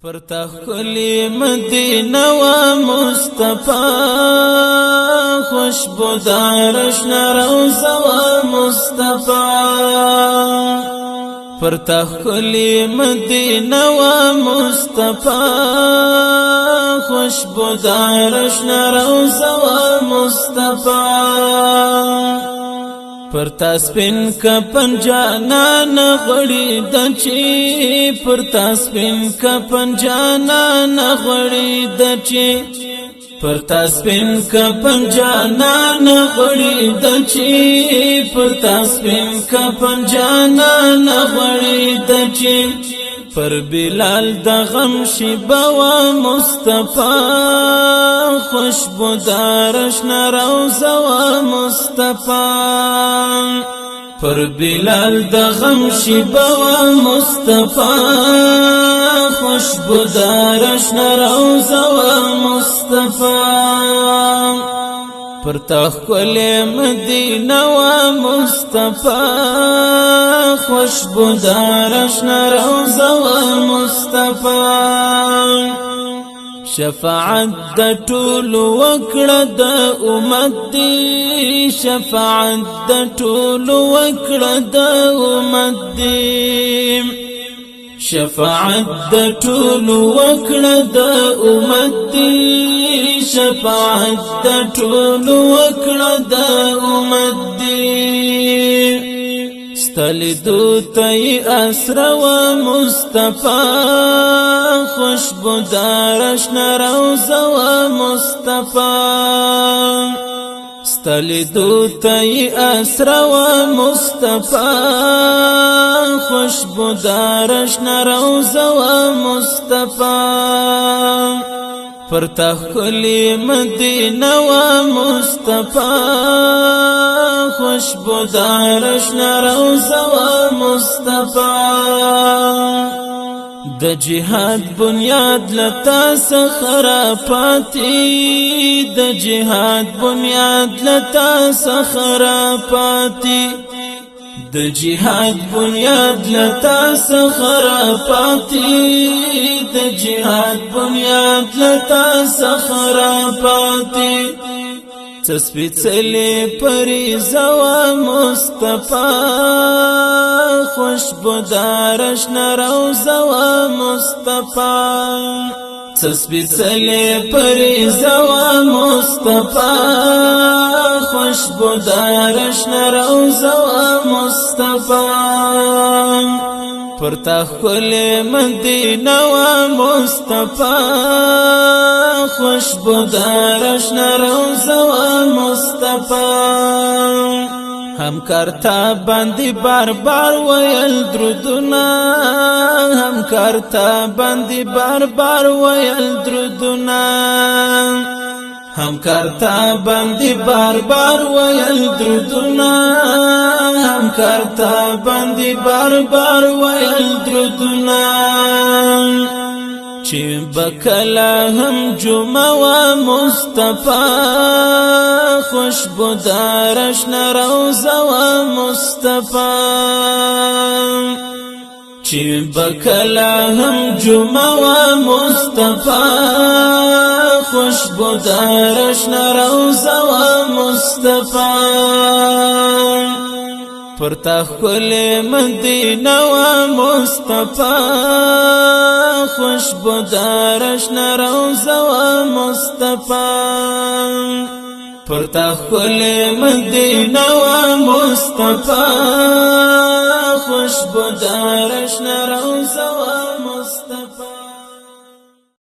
پر تخلی مدینه و مصطفی خوشبودارش نروزه و مصطفی پر تخلی مدینه و مصطفی خوشبودارش نروزه و مصطفی پر تاسپین کپن جانان غړي دچی پر تاسپین کپن جانان غړي دچی پر تاسپین کپن جانان غړي دچی پر تاسپین کپن جانان غړي دچی پر بلال د غم شیبا و مصطفی خوشبودارش نروزه و مصطفی پر بلال د غم شیبا و مصطفی خوشبودارش نروزه و مصطفی پر تخکل مدینه و مصطفی خوشبودارش نروزه و مصطفی شفاعت د ټول وکړه د امت دی شفاعت د ټول وکړه د امت دی شفاعت د ټول وکړه د امت دی شفاعت د ټول وکړه د امت دی ستلیدو تی اسرا و مصطفی خوشبودارش نروزه و مصطفی ستلیدو تی اسرا و مصطفی خوشبودارش نروزه و مصطفی پر تخلی مدینه و مصطفی خوشبودارش نروزه و مصطفی د جهاد بنیاد لتا سخرا پاتی د جهاد بنیاد لتا سخرا پاتی د جهاد بنیاد لتا سخرا پاتی د جهاد بنیاد لتا سخرا پاتی تسبیڅلې پریزه و مصطفی خوشبودارش نروزه و مصطفی تسبیڅلې پریزه و مصطفی خوشبودارش نروزه و مصطفی پر تخکل مدینه و مصطفی خوشبودارش نروزه و مصطفی هم کرتا باندې بار بار ویل درودنا هم کرتا باندې بار بار ویل درودنا هم کرتا باندې بار بار ویل درودنا هم کرتا باندې بار بار ویل درودنا چې بکلا هم جمعه و مصطفی خوشبودارش نروزه و مصطفی چې بکلا هم جمعه و مصطفی خوشبودارش نروزه و مصطفی پر تخکل مدینه و مصطفی خوشبودارش نروزه و مصطفی پر تخکل مدینه و مصطفی خوشبودارش نروزه و مصطفی